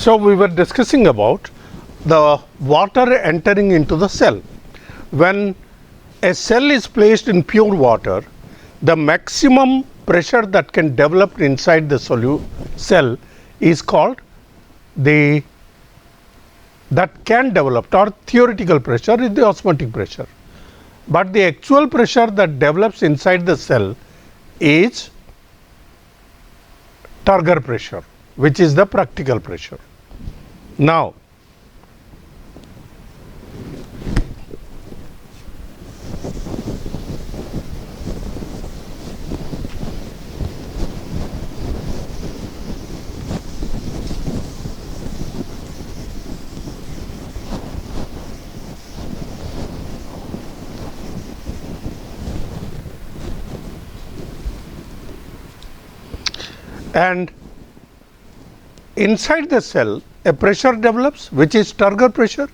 So, we were discussing about the water entering into the cell. When a cell is placed in pure water, the maximum pressure that can develop inside the cell is called that can develop, or theoretical pressure is the osmotic pressure. But the actual pressure that develops inside the cell is turgor pressure, which is the practical pressure. Now, and inside the cell a pressure develops, which is turgor pressure.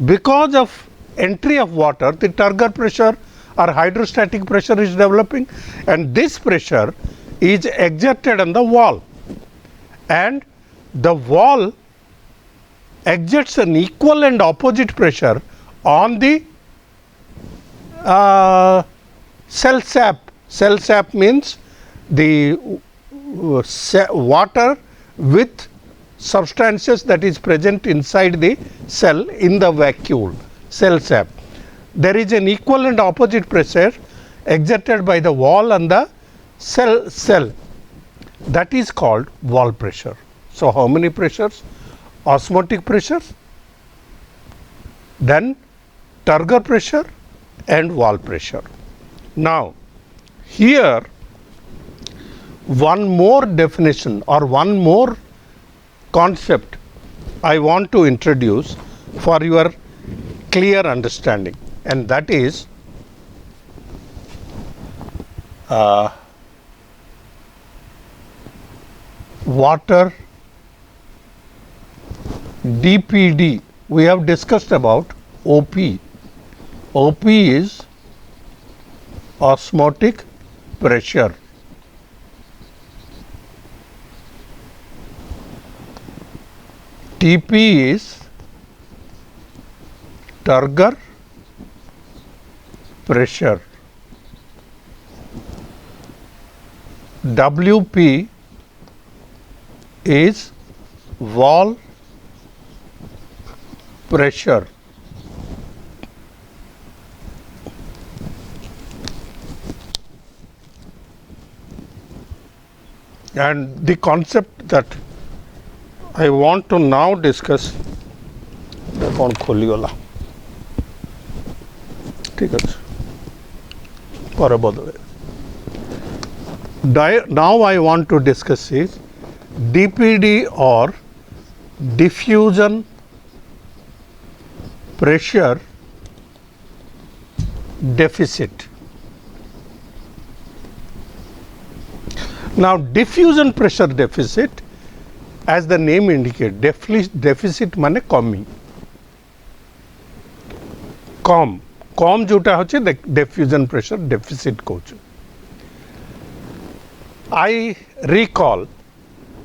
Because of entry of water, the turgor pressure or hydrostatic pressure is developing, and this pressure is exerted on the wall, and the wall exerts an equal and opposite pressure on the cell sap. Cell sap means the water with substances that is present inside the cell in the vacuole, cell sap. There is an equal and opposite pressure exerted by the wall and the cell. That is called wall pressure. So, how many pressures? Osmotic pressure, then turgor pressure and wall pressure. Now, here one more definition or one more concept I want to introduce for your clear understanding, and that is water DPD. We have discussed about OP. OP is osmotic pressure. TP is turgor pressure. WP is wall pressure. And the concept that I want to now discuss, कौन खोली वाला, ठीक है, पर बदले. Now I want to discuss is DPD or diffusion pressure deficit. Now, diffusion pressure deficit, as the name indicates, deficit माने कमी, कम जोटा होचे diffusion pressure deficit coach. I recall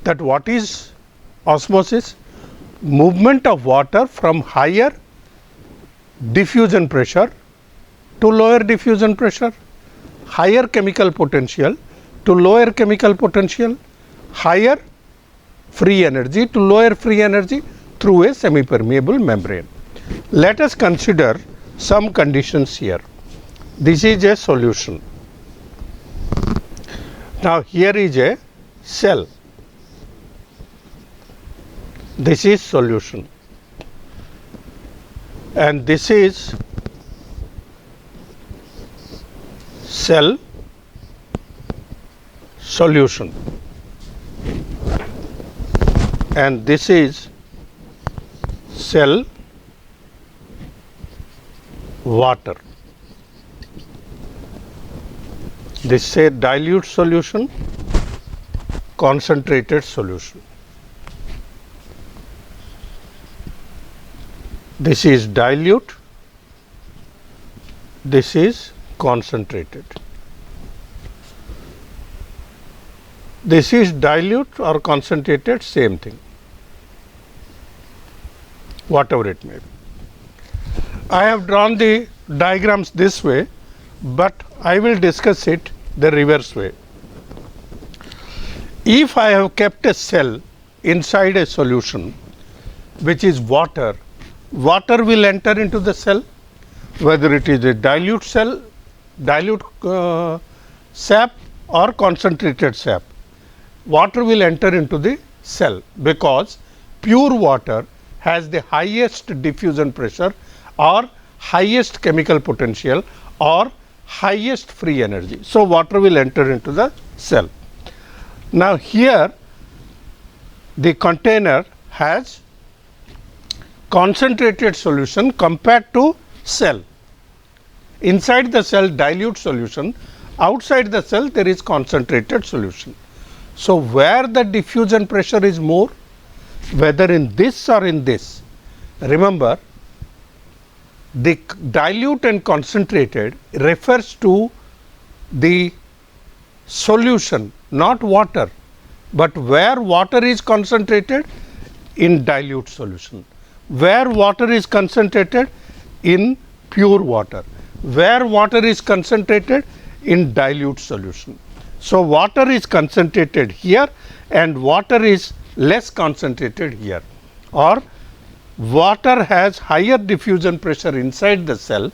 that what is osmosis? Movement of water from higher diffusion pressure to lower diffusion pressure, higher chemical potential to lower chemical potential, higher free energy to lower free energy through a semi-permeable membrane. Let us consider some conditions here. This is a solution. Now, here is a cell. This is solution, and this is cell solution, and this is cell water. This is a dilute solution, concentrated solution. This is dilute, this is concentrated. This is dilute or concentrated, same thing. whatever it may be. I have drawn the diagrams this way, but I will discuss it the reverse way. If I have kept a cell inside a solution which is water, water will enter into the cell, whether it is a dilute cell, dilute sap or concentrated sap. Water will enter into the cell because pure water has the highest diffusion pressure or highest chemical potential or highest free energy. So, water will enter into the cell. Now, here the container has concentrated solution compared to cell. Inside the cell dilute solution, outside the cell there is concentrated solution. So, where the diffusion pressure is more, whether in this or in this, remember the dilute and concentrated refers to the solution, not water, but where water is concentrated in dilute solution, where water is concentrated in pure water, where water is concentrated in dilute solution. So, water is concentrated here and water is less concentrated here, or water has higher diffusion pressure inside the cell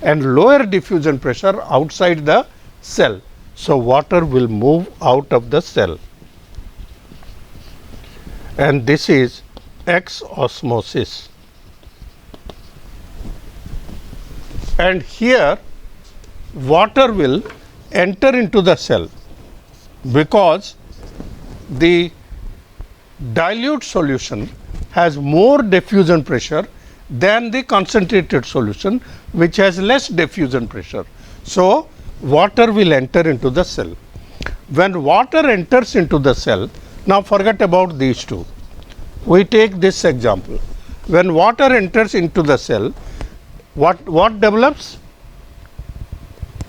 and lower diffusion pressure outside the cell. So, water will move out of the cell, and this is X osmosis. And here water will enter into the cell because the dilute solution has more diffusion pressure than the concentrated solution, which has less diffusion pressure. So, water will enter into the cell. When water enters into the cell, now forget about these two. We take this example. When water enters into the cell, what develops?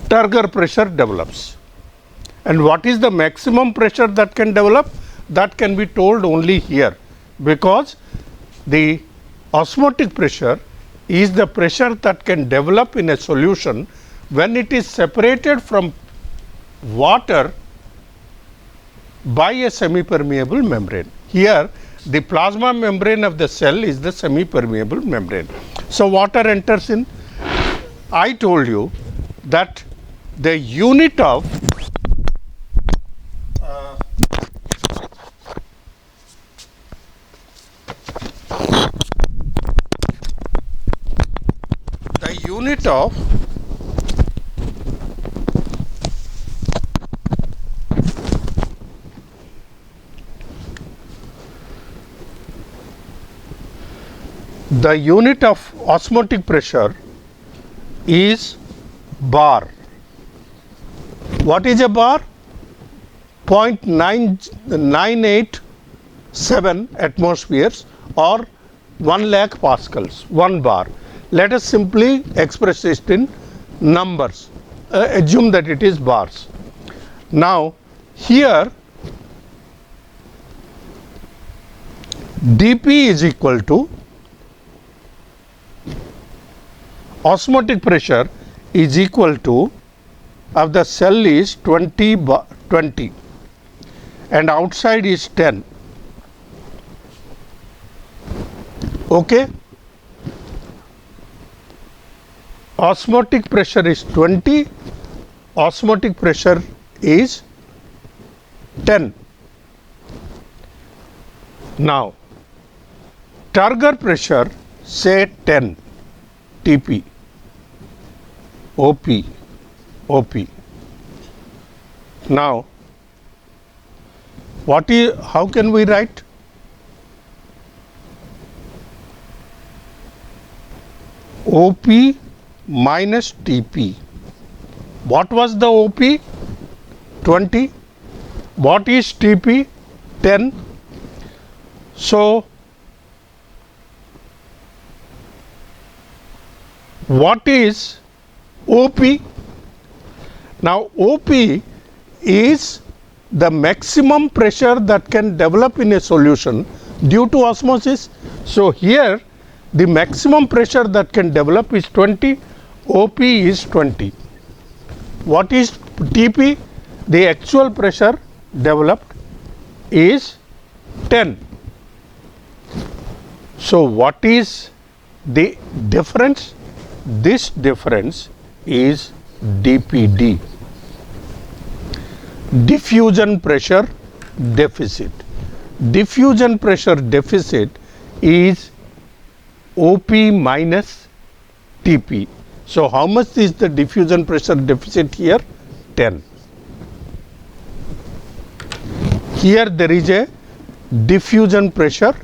Turgor pressure develops. And what is the maximum pressure that can develop? That can be told only here, because the osmotic pressure is the pressure that can develop in a solution when it is separated from water by a semi-permeable membrane. Here the plasma membrane of the cell is the semi-permeable membrane. So, water enters in. I told you that the unit of the unit of osmotic pressure is bar. What is a bar? 0.987 atmospheres or 1 lakh pascals, 1 bar. Let us simply express it in numbers, assume that it is bars. Now, here dP is equal to osmotic pressure is equal to of the cell is 20 and outside is 10. Okay. Osmotic pressure is 20, osmotic pressure is 10. Now, Turgor pressure say 10 Tp, OP. Now, how can we write? OP minus Tp. What was the OP? 20. What is Tp? 10. So, what is OP? Now, OP is the maximum pressure that can develop in a solution due to osmosis. So, here the maximum pressure that can develop is 20, OP is 20. What is TP? The actual pressure developed is 10. So what is the difference? This difference is DPD, diffusion pressure deficit. Diffusion pressure deficit is OP minus TP. So how much is the diffusion pressure deficit here? 10. Here there is a diffusion pressure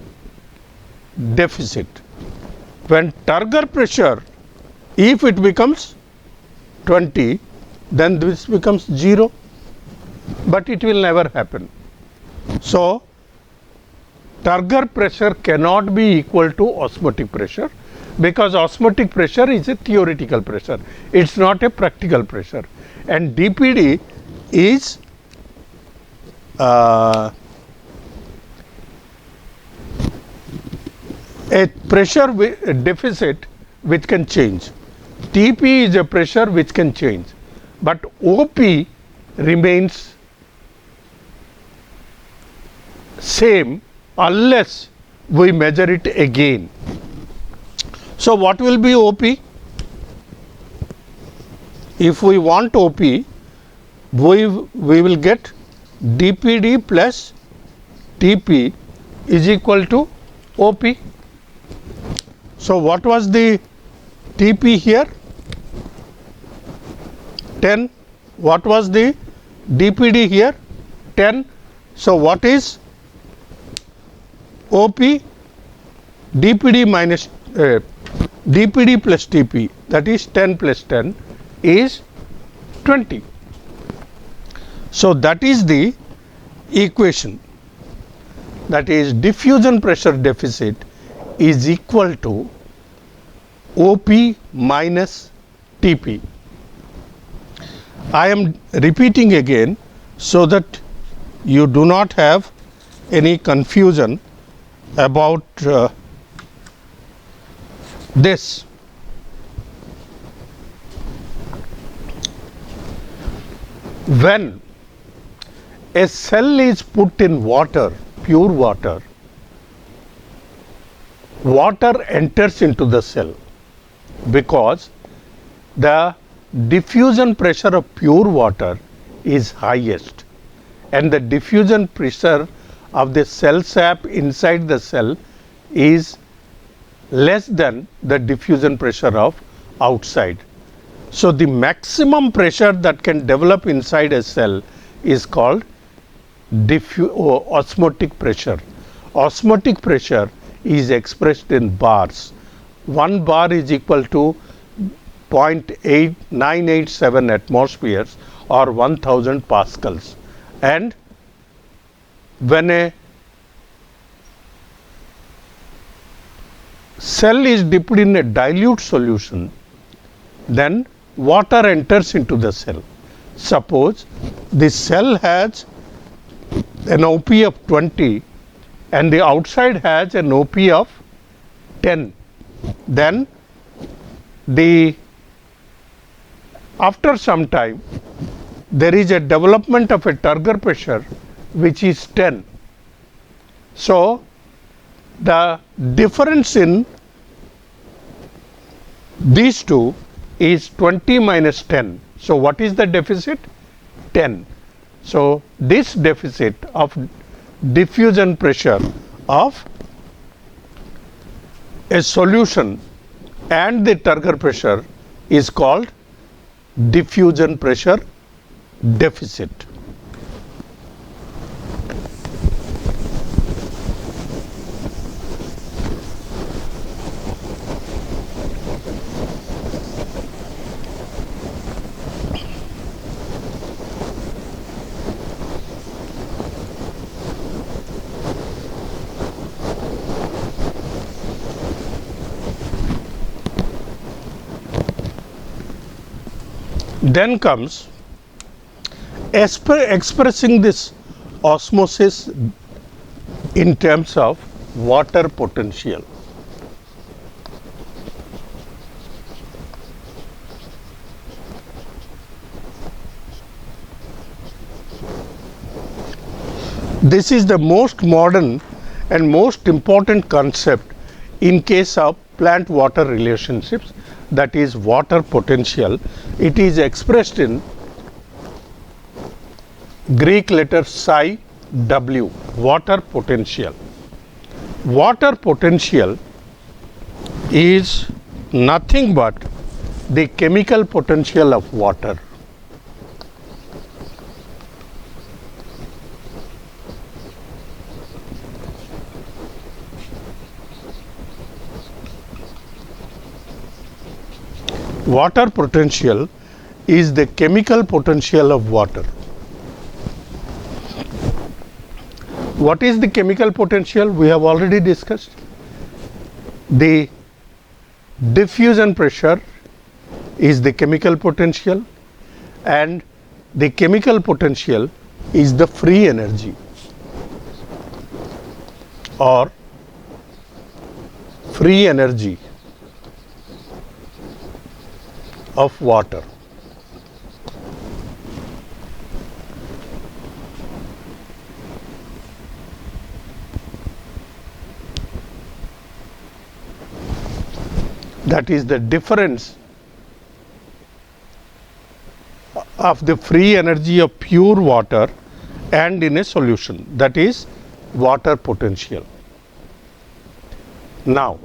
deficit. When turgor pressure, if it becomes 20, then this becomes 0, but it will never happen. So turgor pressure cannot be equal to osmotic pressure, because osmotic pressure is a theoretical pressure, it's not a practical pressure, and DPD is a pressure deficit which can change. TP is a pressure which can change, but OP remains same unless we measure it again. So what will be OP? If we want OP, we will get DPD plus TP is equal to OP. So what was the TP here? 10. What was the DPD here? 10. So what is OP? DPD minus DPD plus TP, that is 10 plus 10 is 20. So that is the equation, that is diffusion pressure deficit is equal to OP minus TP. I am repeating again so that you do not have any confusion about this. When a cell is put in water, pure water, water enters into the cell because the diffusion pressure of pure water is highest, and the diffusion pressure of the cell sap inside the cell is less than the diffusion pressure of outside. So the maximum pressure that can develop inside a cell is called osmotic pressure. Osmotic pressure is expressed in bars. 1 bar is equal to 0.8987 atmospheres or 1000 pascals. And when a cell is dipped in a dilute solution, then water enters into the cell. Suppose the cell has an OP of 20 and the outside has an OP of 10, then after some time there is a development of a turgor pressure which is 10. So the difference in these two is 20 minus 10. So what is the deficit? 10. So this deficit of diffusion pressure of a solution and the turgor pressure is called diffusion pressure deficit. Then comes expressing this osmosis in terms of water potential. This is the most modern and most important concept in case of plant water relationships, that is water potential. It is expressed in Greek letter psi W, water potential. Water potential is nothing but the chemical potential of water. Water potential is the chemical potential of water. What is the chemical potential? We have already discussed. The diffusion pressure is the chemical potential, and the chemical potential is the free energy or free energy of water. That is the difference of the free energy of pure water and in a solution, that is water potential. Now,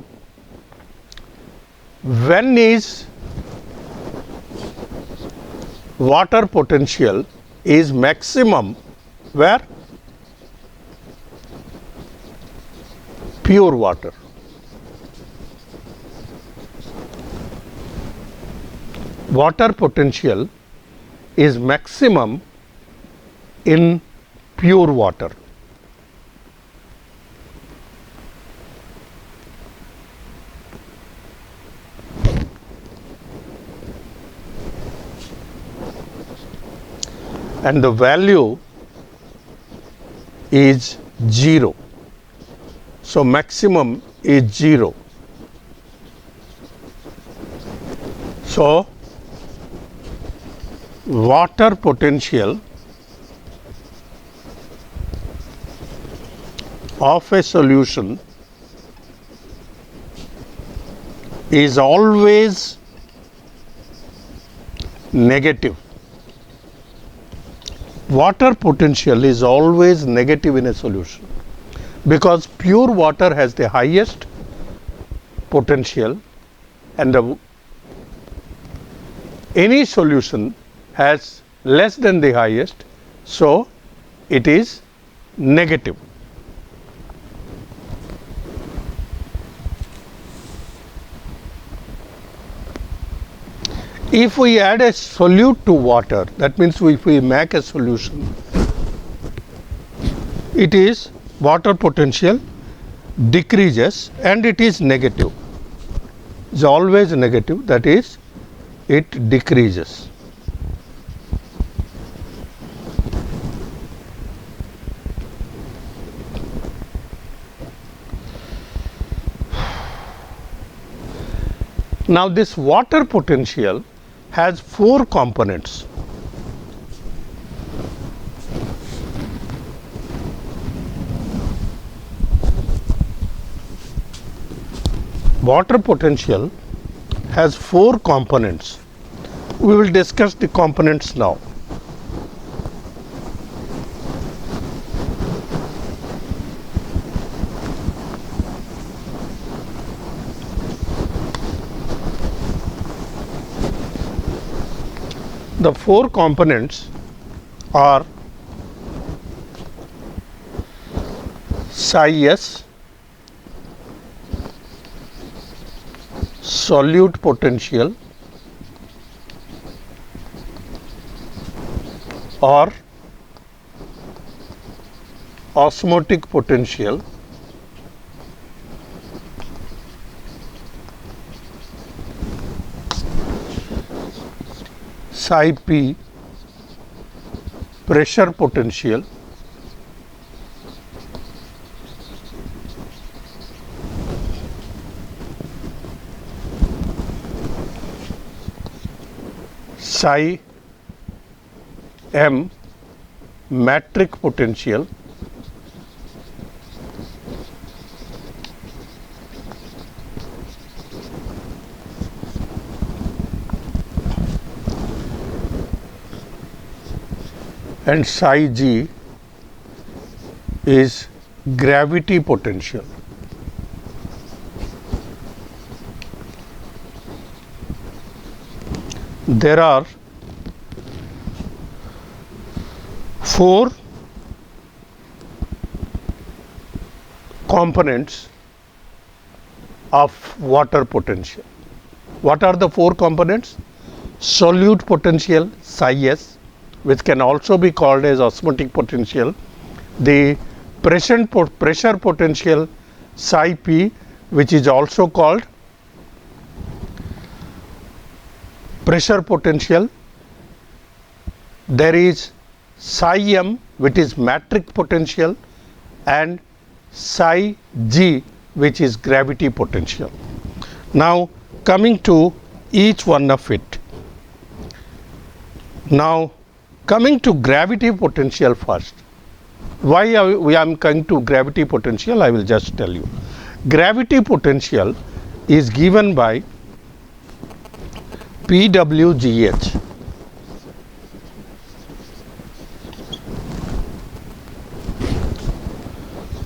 when is water potential is maximum? Where? Pure water. Water potential is maximum in pure water. And the value is 0. So maximum is 0. So water potential of a solution is always negative. Water potential is always negative in a solution because pure water has the highest potential, and any solution has less than the highest, so it is negative. If we add a solute to water, that means if we make a solution, it is water potential decreases and it is negative. It is always negative, that is it decreases. Now this water potential has 4 components. Water potential has 4 components. We will discuss the components now. The 4 components are psi S, solute potential or osmotic potential, psi P, pressure potential, psi M, metric potential, and psi g is gravity potential. There are 4 components of water potential. What are the 4 components? Solute potential psi s, which can also be called as osmotic potential, the pressure potential psi p, which is also called pressure potential. There is psi m, which is metric potential, and psi g, which is gravity potential. Now coming to each one of it. Now coming to gravity potential first. Why I am coming to gravity potential, I will just tell you. Gravity potential is given by PWGH.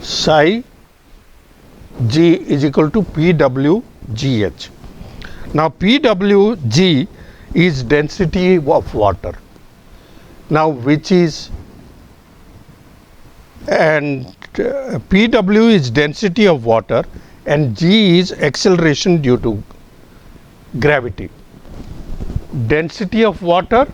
Psi g is equal to PWGH. Now PWG is density of water. Now which is, and PW is density of water and G is acceleration due to gravity. Density of water,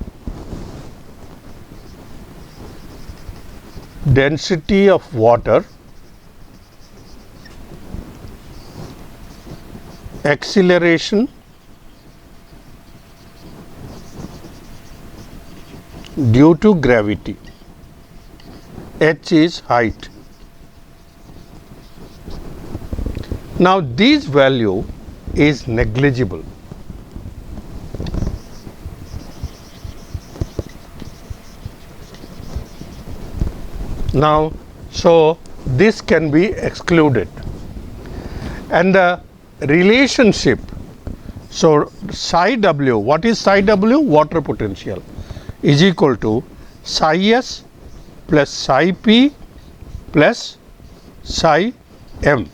acceleration due to gravity. H is height. Now this value is negligible. Now so this can be excluded, and the relationship, so psi w, what is psi w? Water potential, is equal to psi s plus psi p plus psi m.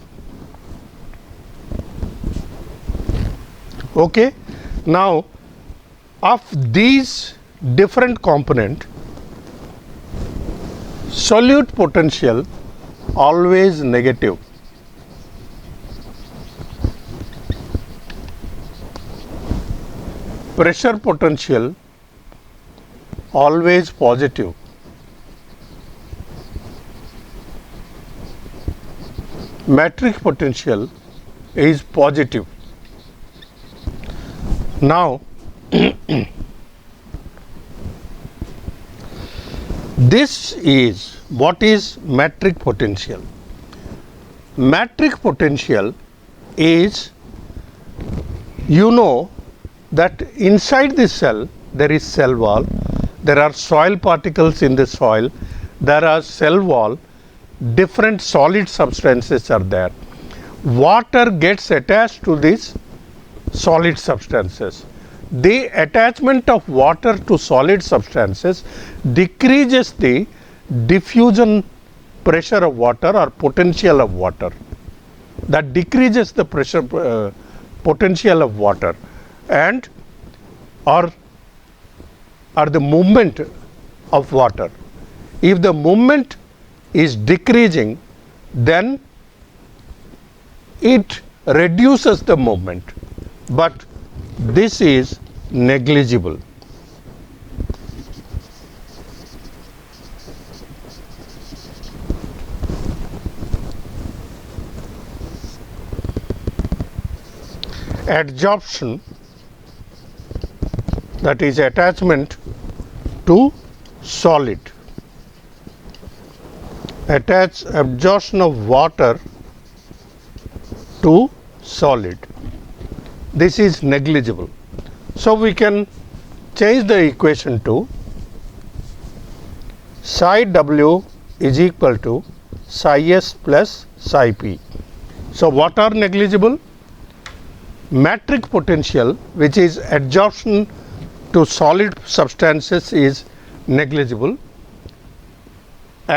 Okay. Now of these different component, solute potential always negative. Pressure potential always positive. Metric potential is positive. Now this is, what is metric potential? Metric potential is, you know that inside the cell there is cell wall, there are soil particles in the soil, there are cell wall, different solid substances are there. Water gets attached to these solid substances. The attachment of water to solid substances decreases the diffusion pressure of water or potential of water. That decreases the pressure potential of water, and or the movement of water. If the movement is decreasing, then it reduces the movement, but this is negligible. Adsorption, that is attachment to solid, absorption of water to solid, this is negligible. So we can change the equation to psi w is equal to psi s plus psi p. So what are negligible? Metric potential, which is adsorption to solid substances, is negligible.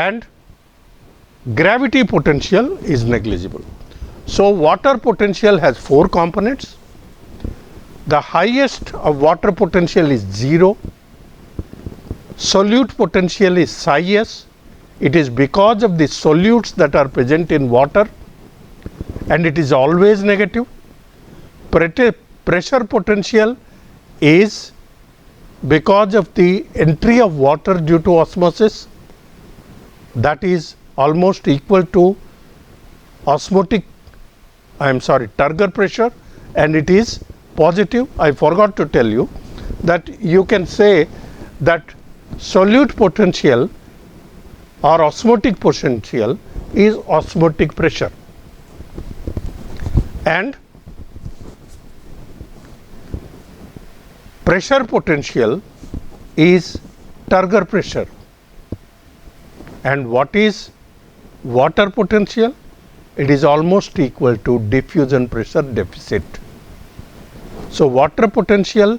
and gravity potential is negligible. So, water potential has 4 components. The highest of water potential is 0. Solute potential is psi s. It is because of the solutes that are present in water, and it is always negative. Pressure potential is because of the entry of water due to osmosis, that is almost equal to Turgor pressure, and it is positive. I forgot to tell you that you can say that solute potential or osmotic potential is osmotic pressure, and pressure potential is Turgor pressure. And what is water potential? It is almost equal to diffusion pressure deficit. So, water potential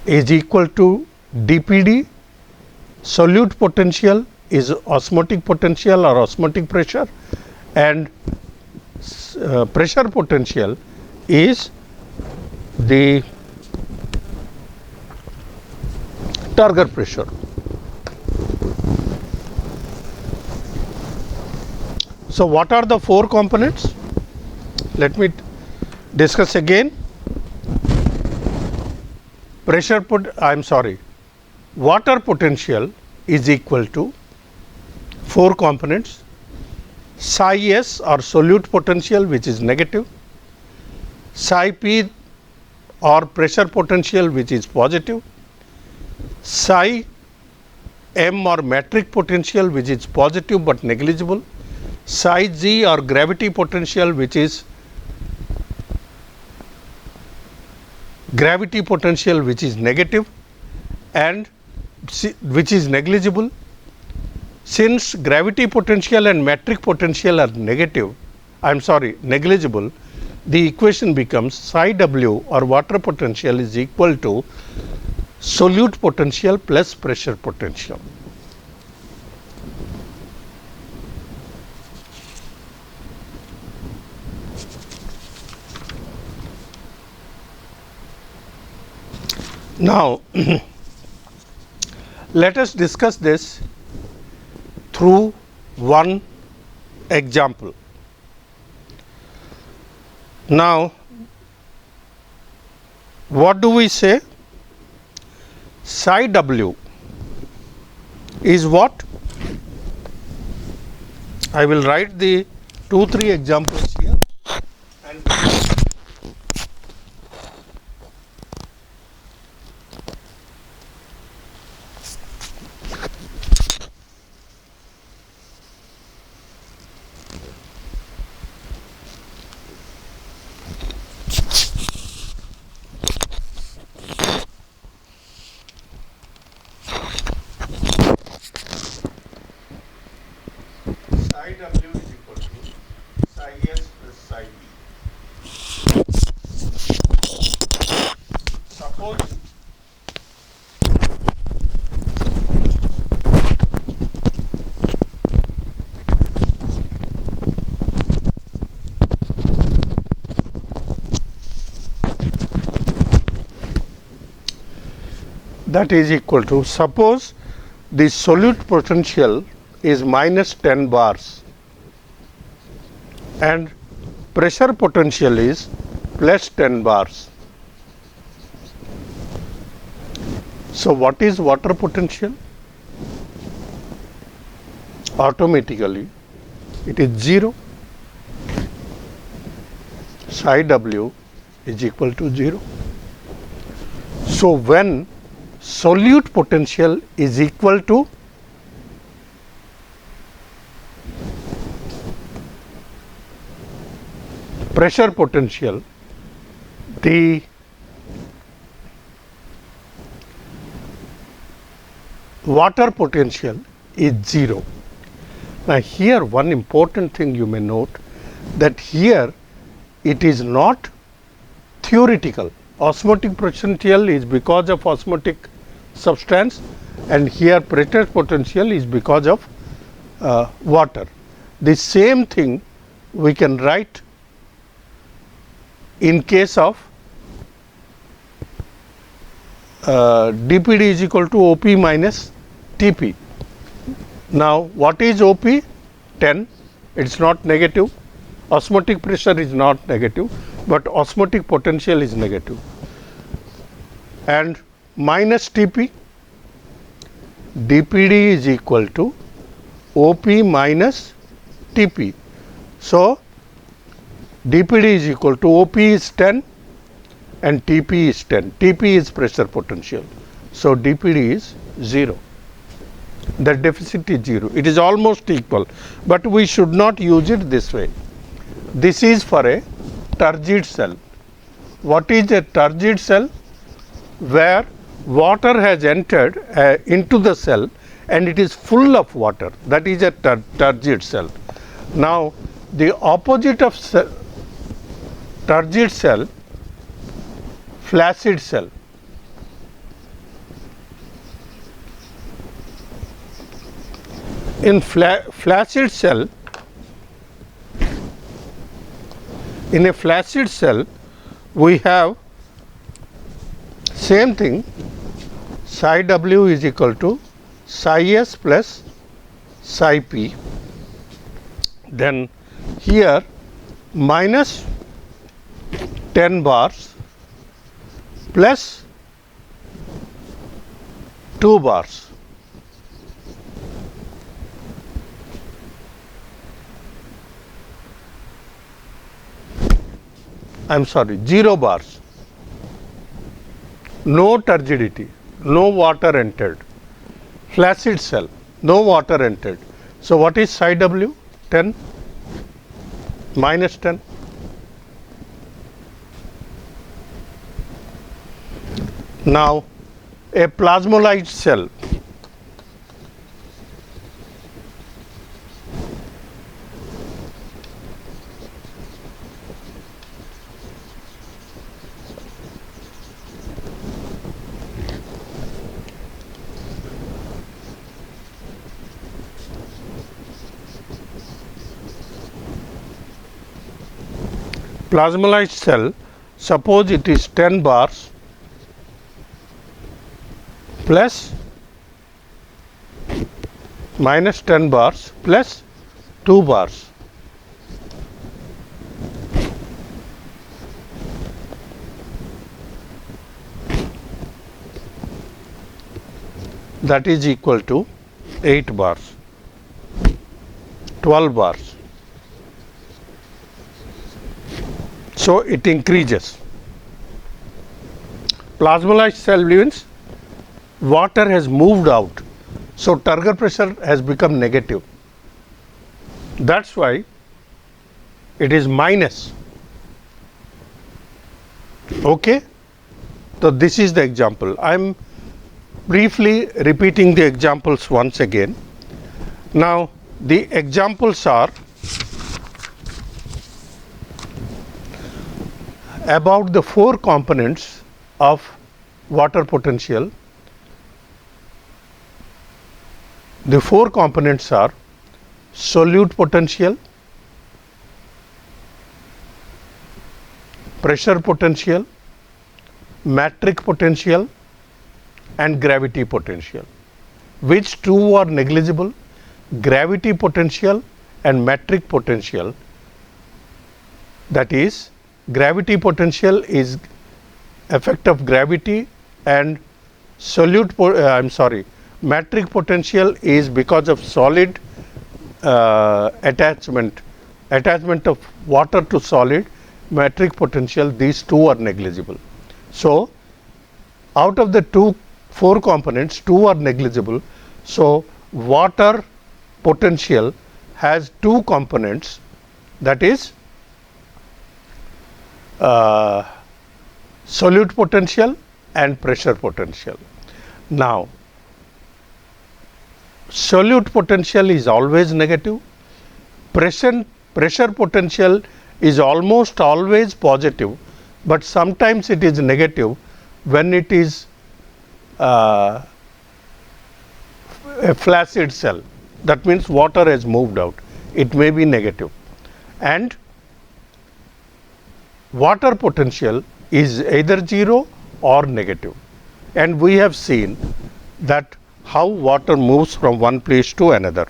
is equal to dPd, solute potential is osmotic potential or osmotic pressure, and pressure potential is the Turgor pressure. So, what are the 4 components? Let me discuss again. Water potential is equal to 4 components: psi s or solute potential, which is negative; psi p or pressure potential, which is positive; psi m or metric potential, which is positive but negligible; psi g or gravity potential, which is negative and which is negligible. Since gravity potential and metric potential are negligible, the equation becomes psi w or water potential is equal to solute potential plus pressure potential. Now, let us discuss this through one example. Now, what do we say? Psi w is what? I will write the 2-3 examples here. And psi w is equal to psi s plus psi b. Suppose that is equal to, suppose the solute potential is minus 10 bars and pressure potential is plus 10 bars. So, what is water potential? Automatically it is 0. Psi w is equal to 0. So, when solute potential is equal to pressure potential, the water potential is 0. Now, here one important thing you may note, that here it is not theoretical. Osmotic potential is because of osmotic substance, and here pressure potential is because of water. The same thing we can write in case of dPd is equal to OP minus TP. Now, what is OP? 10. It is not negative. Osmotic pressure is not negative, but osmotic potential is negative. And minus TP, dPd is equal to OP minus TP. So, dPd is equal to OP is 10 and TP is 10. TP is pressure potential. So, dPd is 0. The deficit is 0. It is almost equal, but we should not use it this way. This is for a turgid cell. What is a turgid cell? Where water has entered into the cell and it is full of water. That is a turgid cell. Now, the opposite of turgid cell, flaccid cell. In flaccid cell, in a flaccid cell, we have same thing, psi W is equal to psi S plus psi P. Then here minus 10 bars plus 2 bars. I am sorry, 0 bars. No turgidity, no water entered. Flaccid cell, no water entered. So, what is psi W? 10 minus 10. Now, a plasmolyzed cell. Plasmolyzed cell, suppose it is 10 bars plus minus 10 bars plus 2 bars. That is equal to 8 bars, 12 bars. So, it increases. Plasmolyzed cell means water has moved out. So, turgor pressure has become negative. That is why it is minus. Okay? So, this is the example. I am briefly repeating the examples once again. Now, the examples are about the 4 components of water potential. The 4 components are solute potential, pressure potential, metric potential and gravity potential. Which 2 are negligible? Gravity potential and metric potential. That is, gravity potential is effect of gravity and metric potential is because of solid attachment of water to solid. Metric potential, these 2 are negligible. So, out of the 4 components, 2 are negligible. So, water potential has 2 components, that is solute potential and pressure potential. Now, solute potential is always negative, pressure potential is almost always positive, but sometimes it is negative when it is uh, a flaccid cell. That means water has moved out. It may be negative. And water potential is either 0 or negative. And we have seen that how water moves from one place to another.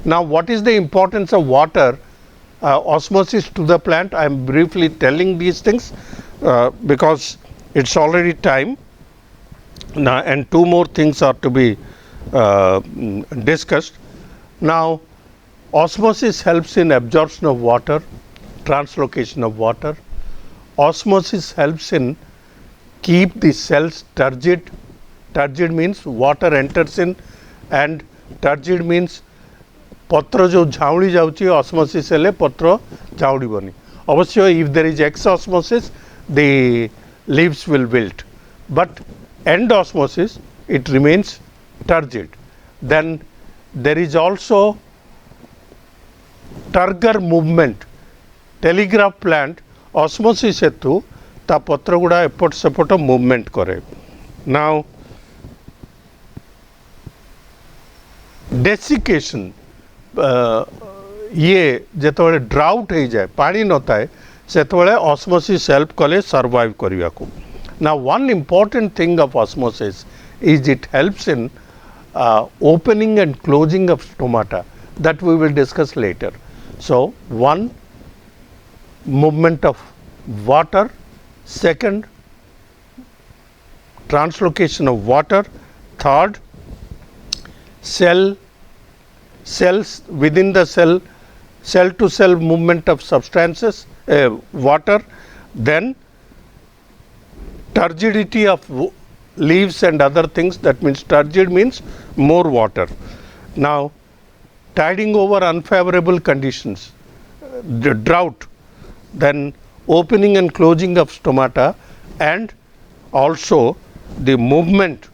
Now, what is the importance of water osmosis to the plant? I am briefly telling these things because it's already time. Now, and two more things are to be discussed. Now, osmosis helps in absorption of water, translocation of water. Osmosis helps in keep the cells turgid. Turgid means water enters in, and turgid means पत्र जो झाउड़ी जाउची osmosis हेले पत्र झाउड़ीबनी. अवश्य if there is X osmosis the leaves will wilt, but end osmosis it remains turgid. Then there is also turgor movement. Telegraph plant osmosis हेतु ता पत्र गुड़ा एपट सेपट movement करे. Now desiccation ये जेतबेले ड्राउट हो जाए पानी न थाए सेतबेले ऑस्मोसिस हेल्प कले सर्वाइव करिया को. Now one important thing of osmosis is it helps in opening and closing of stomata, that we will discuss later. So one, movement of water, second, translocation of water, third, cells within the cell to cell movement of substances, water, then turgidity of leaves and other things, that means turgid means more water. Now tiding over unfavorable conditions, the drought, then opening and closing of stomata, and also the movement,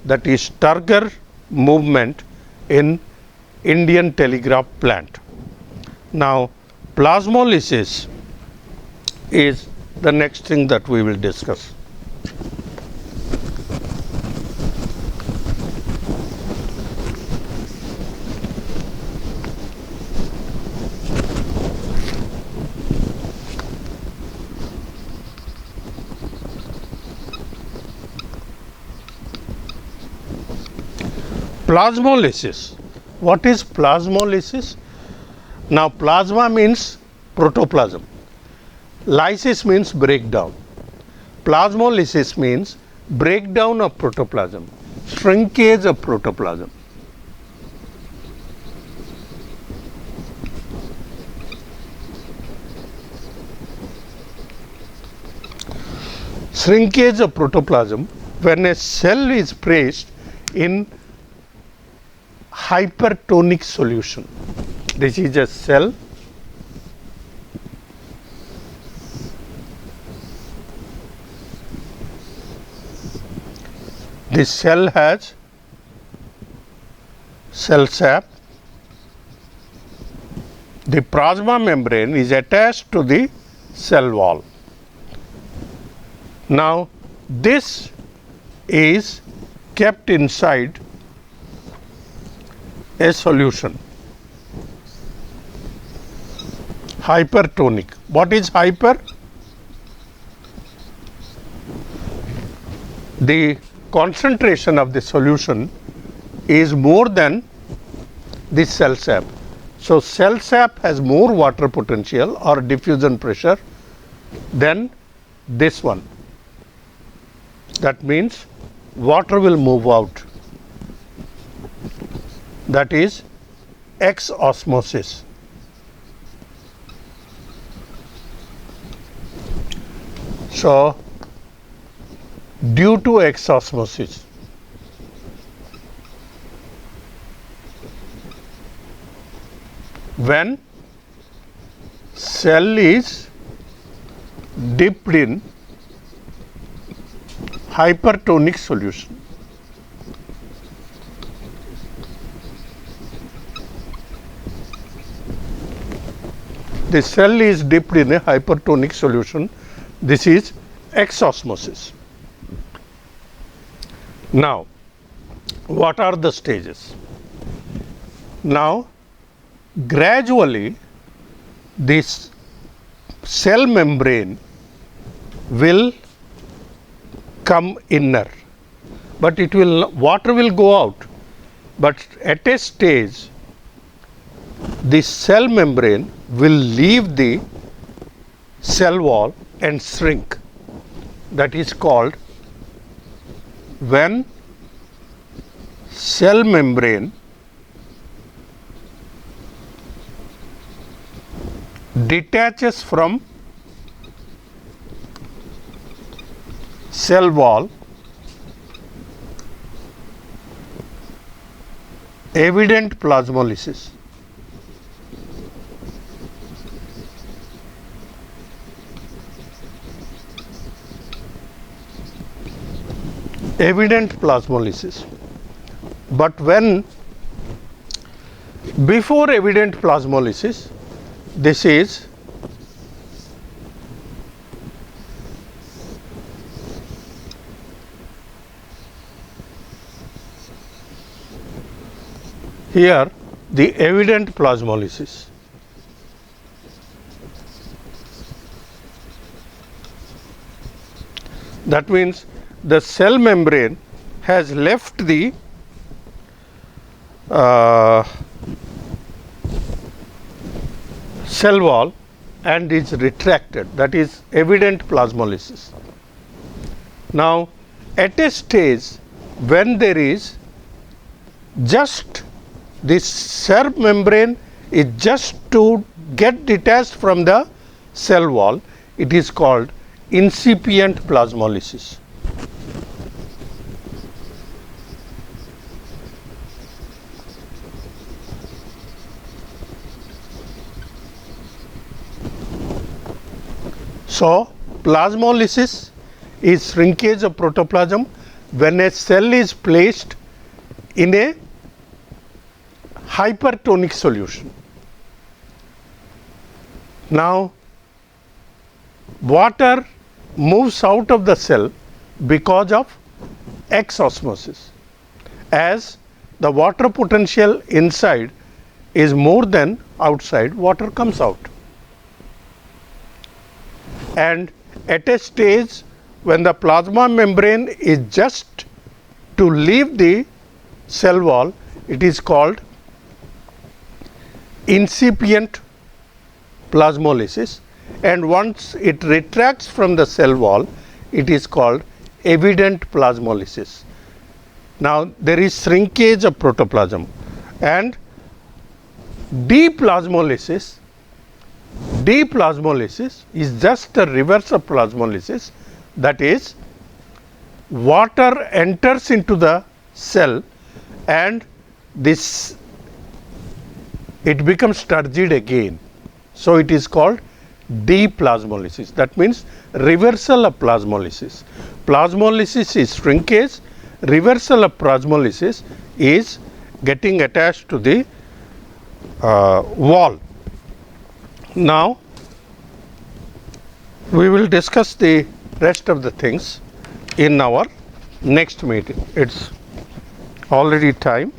that is turgor movement in Indian telegraph plant. Now plasmolysis is the next thing that we will discuss. Plasmolysis. What is plasmolysis? Now plasma means protoplasm. Lysis means breakdown. Plasmolysis means breakdown of protoplasm, shrinkage of protoplasm. Shrinkage of protoplasm when a cell is placed in hypertonic solution. This is a cell. This cell has cell sap. The plasma membrane is attached to the cell wall. Now this is kept inside a solution, hypertonic. What is hyper? The concentration of the solution is more than the cell sap. So cell sap has more water potential or diffusion pressure than this one. That means water will move out. That is X osmosis. So due to X osmosis, when cell is dipped in hypertonic solution, the cell is dipped in a hypertonic solution. This is X osmosis. Now, what are the stages? Now, gradually this cell membrane will come inner, but water will go out, but at a stage the cell membrane will leave the cell wall and shrink. That is called when cell membrane detaches from cell wall, evident plasmolysis. Evident plasmolysis. But when before evident plasmolysis, this is here the evident plasmolysis. That means the cell membrane has left the cell wall and is retracted. That is evident plasmolysis. Now, at a stage when there is just this cell membrane is just to get detached from the cell wall, it is called incipient plasmolysis. So, plasmolysis is shrinkage of protoplasm when a cell is placed in a hypertonic solution. Now, water moves out of the cell because of exosmosis. As the water potential inside is more than outside, water comes out. And at a stage when the plasma membrane is just to leave the cell wall, it is called incipient plasmolysis, and once it retracts from the cell wall, it is called evident plasmolysis. Now, there is shrinkage of protoplasm, and deplasmolysis is just the reverse of plasmolysis. That is, water enters into the cell and it becomes turgid again. So, it is called deplasmolysis. That means reversal of plasmolysis. Plasmolysis is shrinkage, reversal of plasmolysis is getting attached to the wall. Now, we will discuss the rest of the things in our next meeting. It's already time.